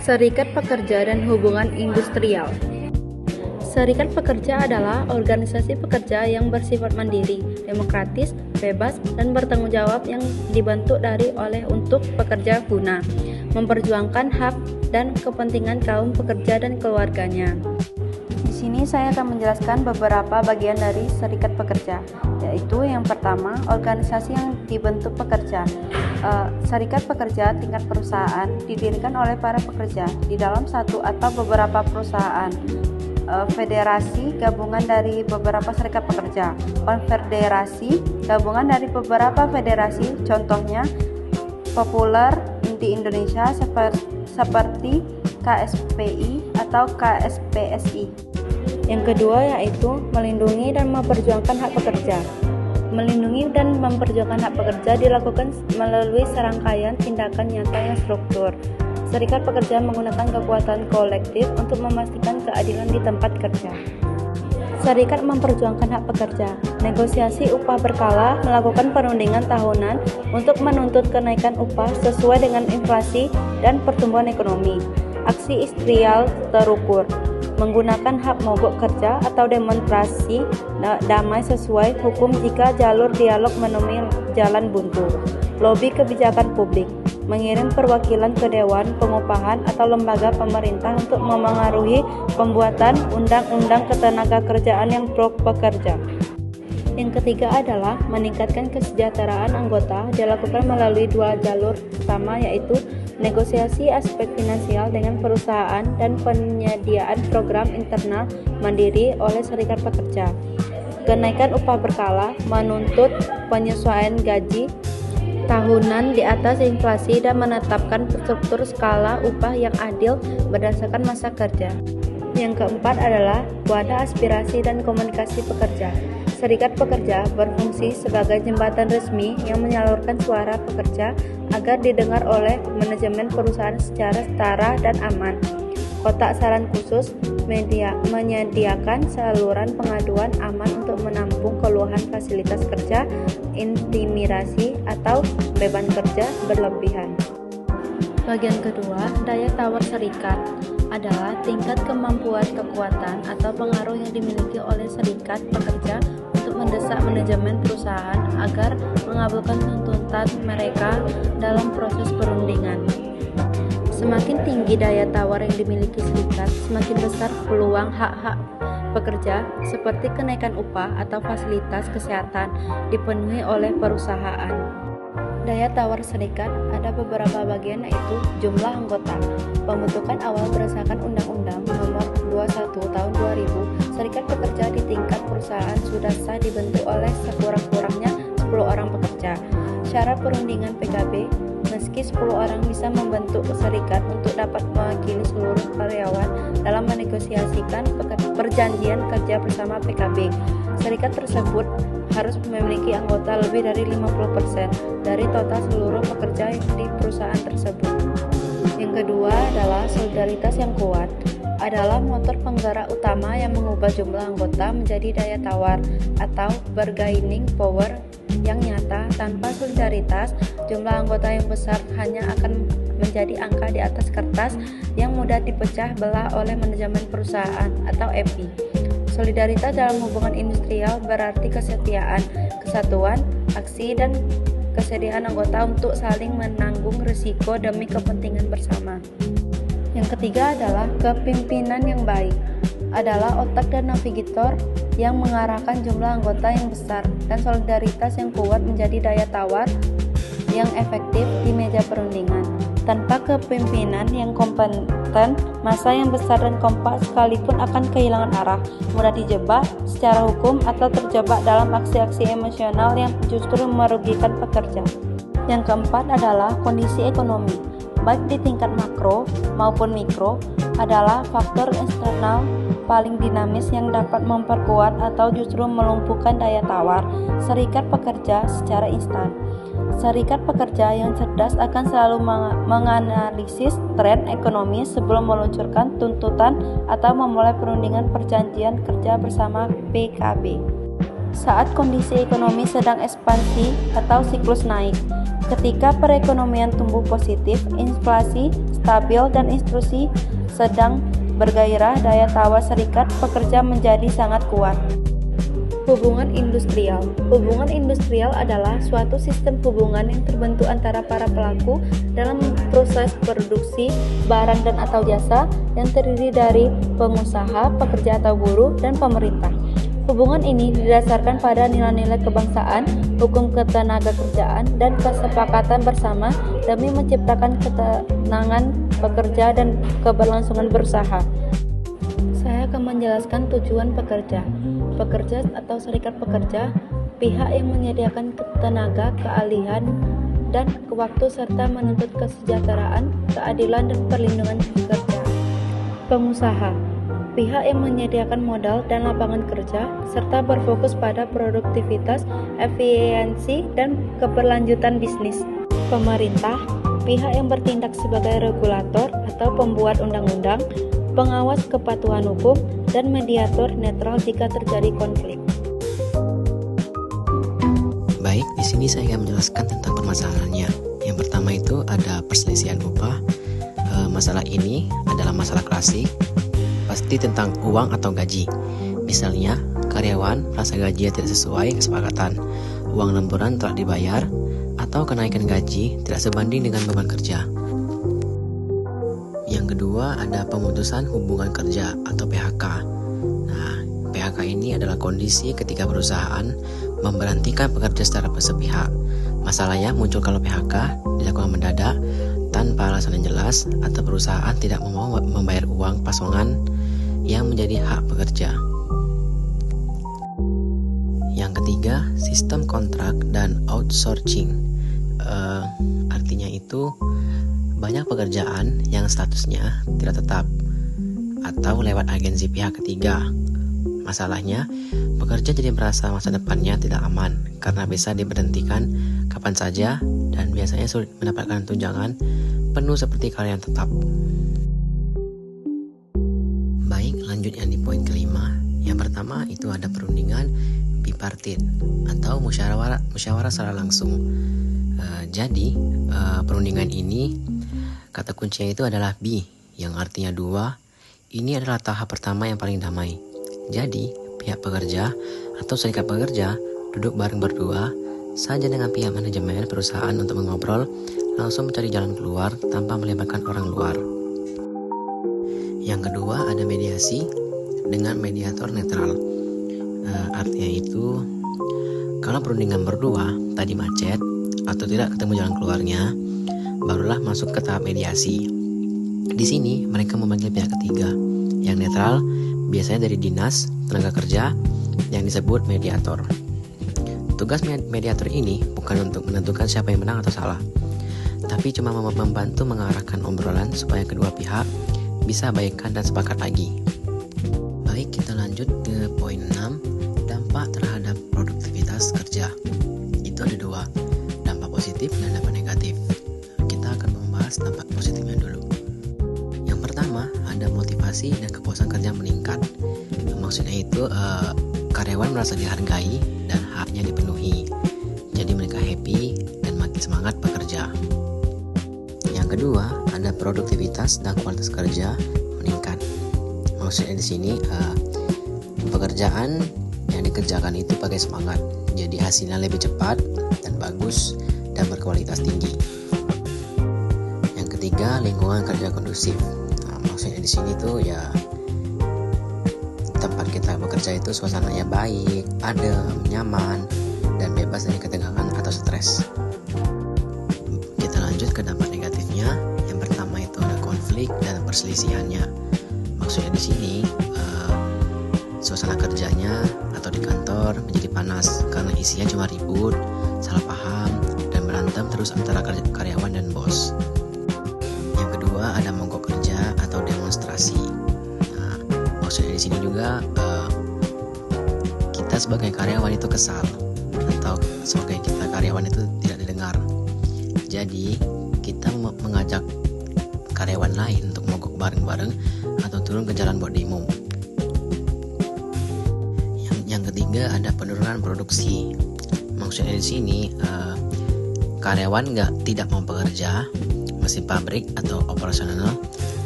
Serikat Pekerja dan Hubungan Industrial. Serikat pekerja adalah organisasi pekerja yang bersifat mandiri, demokratis, bebas, dan bertanggung jawab yang dibentuk dari oleh untuk pekerja guna memperjuangkan hak dan kepentingan kaum pekerja dan keluarganya. Di sini saya akan menjelaskan beberapa bagian dari serikat pekerja, yaitu yang pertama, organisasi yang dibentuk pekerja. Serikat pekerja tingkat perusahaan didirikan oleh para pekerja di dalam satu atau beberapa perusahaan. Federasi gabungan dari beberapa serikat pekerja. Konfederasi gabungan dari beberapa federasi, contohnya populer di Indonesia seperti KSPI atau KSPSI. Yang kedua yaitu melindungi dan memperjuangkan hak pekerja. Melindungi dan memperjuangkan hak pekerja dilakukan melalui serangkaian tindakan nyata yang struktur. Serikat pekerja menggunakan kekuatan kolektif untuk memastikan keadilan di tempat kerja. Serikat memperjuangkan hak pekerja. Negosiasi upah berkala, melakukan perundingan tahunan untuk menuntut kenaikan upah sesuai dengan inflasi dan pertumbuhan ekonomi. Aksi industrial terukur. Menggunakan hak mogok kerja atau demonstrasi damai sesuai hukum jika jalur dialog menemui jalan buntu. Lobi kebijakan publik. Mengirim perwakilan ke Dewan Pengupahan atau lembaga pemerintah untuk memengaruhi pembuatan undang-undang ketenagakerjaan yang pro pekerja. Yang ketiga adalah meningkatkan kesejahteraan anggota dilakukan melalui dua jalur utama, yaitu negosiasi aspek finansial dengan perusahaan dan penyediaan program internal mandiri oleh serikat pekerja. Kenaikan upah berkala, menuntut penyesuaian gaji tahunan di atas inflasi dan menetapkan struktur skala upah yang adil berdasarkan masa kerja. Yang keempat adalah wadah aspirasi dan komunikasi pekerja. Serikat pekerja berfungsi sebagai jembatan resmi yang menyalurkan suara pekerja agar didengar oleh manajemen perusahaan secara setara dan aman. Kotak saran khusus menyediakan saluran pengaduan aman untuk menampung keluhan fasilitas kerja, intimidasi, atau beban kerja berlebihan. Bagian kedua, daya tawar serikat adalah tingkat kemampuan, kekuatan, atau pengaruh yang dimiliki oleh serikat pekerja untuk mendesak manajemen perusahaan agar mengabulkan tuntutan mereka dalam proses perundingan. Semakin tinggi daya tawar yang dimiliki serikat, semakin besar peluang hak-hak pekerja seperti kenaikan upah atau fasilitas kesehatan dipenuhi oleh perusahaan. Daya tawar serikat ada beberapa bagian, yaitu jumlah anggota. Pembentukan awal berdasarkan Undang-Undang Nomor 21 Tahun 2000, serikat pekerja di tingkat perusahaan sudah sah dibentuk oleh sekurang-kurangnya 10 orang pekerja. Syarat perundingan PKB, meski 10 orang bisa membentuk serikat untuk dapat mewakili seluruh karyawan dalam menegosiasikan perjanjian kerja bersama PKB. Serikat tersebut harus memiliki anggota lebih dari 50% dari total seluruh pekerja di perusahaan tersebut. Yang kedua adalah solidaritas yang kuat. Adalah motor penggerak utama yang mengubah jumlah anggota menjadi daya tawar atau bargaining power yang nyata. Tanpa solidaritas, jumlah anggota yang besar hanya akan menjadi angka di atas kertas yang mudah dipecah belah oleh manajemen perusahaan atau EPI. Solidaritas dalam hubungan industrial berarti kesetiaan, kesatuan, aksi, dan kesediaan anggota untuk saling menanggung risiko demi kepentingan bersama. Yang ketiga adalah kepemimpinan yang baik. Adalah otak dan navigator yang mengarahkan jumlah anggota yang besar, dan solidaritas yang kuat menjadi daya tawar yang efektif di meja perundingan. Tanpa kepemimpinan yang kompeten, massa yang besar dan kompak sekalipun akan kehilangan arah, mudah dijebak secara hukum atau terjebak dalam aksi-aksi emosional yang justru merugikan pekerja. Yang keempat adalah kondisi ekonomi, baik di tingkat makro maupun mikro, adalah faktor eksternal paling dinamis yang dapat memperkuat atau justru melumpuhkan daya tawar serikat pekerja secara instan. Serikat pekerja yang cerdas akan selalu menganalisis tren ekonomi sebelum meluncurkan tuntutan atau memulai perundingan perjanjian kerja bersama PKB. saat kondisi ekonomi sedang ekspansi atau siklus naik. Ketika perekonomian tumbuh positif, inflasi stabil dan industri sedang bergairah, daya tawar serikat pekerja menjadi sangat kuat. Hubungan industrial. Hubungan industrial adalah suatu sistem hubungan yang terbentuk antara para pelaku dalam proses produksi barang dan atau jasa yang terdiri dari pengusaha, pekerja atau buruh, dan pemerintah. Hubungan ini didasarkan pada nilai-nilai kebangsaan, hukum ketenagakerjaan, dan kesepakatan bersama demi menciptakan ketenangan pekerja dan keberlangsungan berusaha. Saya akan menjelaskan tujuan pekerja. Pekerja atau serikat pekerja, pihak yang menyediakan tenaga, keahlian, dan waktu serta menuntut kesejahteraan, keadilan, dan perlindungan pekerja. Pengusaha, pihak yang menyediakan modal dan lapangan kerja, serta berfokus pada produktivitas, efisiensi, dan keberlanjutan bisnis. Pemerintah, pihak yang bertindak sebagai regulator atau pembuat undang-undang, pengawas kepatuhan hukum, dan mediator netral jika terjadi konflik. Baik, di sini saya akan menjelaskan tentang permasalahannya. Yang pertama itu ada perselisihan upah. Masalah ini adalah masalah klasik, pasti tentang uang atau gaji. Misalnya, karyawan merasa gajinya tidak sesuai kesepakatan, uang lemburan telah dibayar, atau kenaikan gaji tidak sebanding dengan beban kerja. Yang kedua ada pemutusan hubungan kerja atau PHK. Nah, PHK ini adalah kondisi ketika perusahaan memberhentikan pekerja secara sepihak. Masalahnya muncul kalau PHK dilakukan mendadak tanpa alasan yang jelas atau perusahaan tidak mau membayar uang pasongan yang menjadi hak pekerja. Yang ketiga, sistem kontrak dan outsourcing. Artinya itu banyak pekerjaan yang statusnya tidak tetap atau lewat agensi pihak ketiga. Masalahnya, pekerja jadi merasa masa depannya tidak aman karena bisa diberhentikan kapan saja dan biasanya sulit mendapatkan tunjangan penuh seperti karyawan tetap. Baik, lanjut yang di poin kelima. Yang pertama itu ada perundingan bipartit atau musyawarah secara langsung. Jadi, perundingan ini kata kuncinya itu adalah B, yang artinya dua. Ini adalah tahap pertama yang paling damai. Jadi, pihak pekerja atau serikat pekerja duduk bareng berdua saja dengan pihak manajemen perusahaan untuk mengobrol, langsung mencari jalan keluar tanpa melibatkan orang luar. Yang kedua ada mediasi dengan mediator netral. Artinya itu, kalau perundingan berdua tadi macet atau tidak ketemu jalan keluarnya, barulah masuk ke tahap mediasi. Di sini mereka memanggil pihak ketiga yang netral, biasanya dari dinas tenaga kerja yang disebut mediator. Tugas mediator ini bukan untuk menentukan siapa yang menang atau salah, tapi cuma membantu mengarahkan obrolan supaya kedua pihak bisa baikan dan sepakat lagi. Baik, kita lanjut ke poin 6, dampak terhadap produktivitas kerja. Itu ada dua, dampak positif dan dampak negatif. Kita akan membahas dampak positifnya dulu. Yang pertama, ada motivasi dan kepuasan kerja meningkat. Maksudnya itu karyawan merasa dihargai dan haknya dipenuhi. Jadi mereka happy dan makin semangat bekerja. Yang kedua, ada produktivitas dan kualitas kerja meningkat. Maksudnya di sini pekerjaan yang dikerjakan itu pakai semangat. Jadi hasilnya lebih cepat dan bagus dan berkualitas tinggi. Yang ketiga, lingkungan kerja kondusif. Maksudnya di sini tuh ya tempat kita bekerja itu suasananya baik, adem, nyaman, dan bebas dari ketegangan atau stres. Kita lanjut ke dampak negatifnya. Yang pertama itu ada konflik dan perselisihannya. Maksudnya di sini suasana kerjanya atau di kantor menjadi panas karena isinya cuma ribut, salah paham, dan berantem terus antara karyawan dan bos. Yang kedua ada mogok kerja atau demonstrasi. Maksudnya di sini juga kita sebagai karyawan itu kesal atau sebagai kita karyawan itu tidak didengar. Jadi kita mengajak karyawan lain untuk mogok bareng-bareng atau turun ke jalan buat demo. Yang ketiga ketiga ada penurunan produksi. Maksudnya di sini karyawan tidak mau bekerja, mesin pabrik atau operasional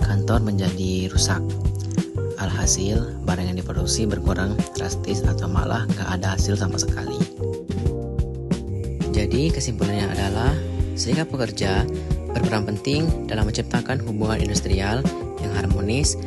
kantor menjadi rusak. Alhasil barang yang diproduksi berkurang drastis atau malah nggak ada hasil sama sekali. Jadi kesimpulannya adalah serikat pekerja berperan penting dalam menciptakan hubungan industrial yang harmonis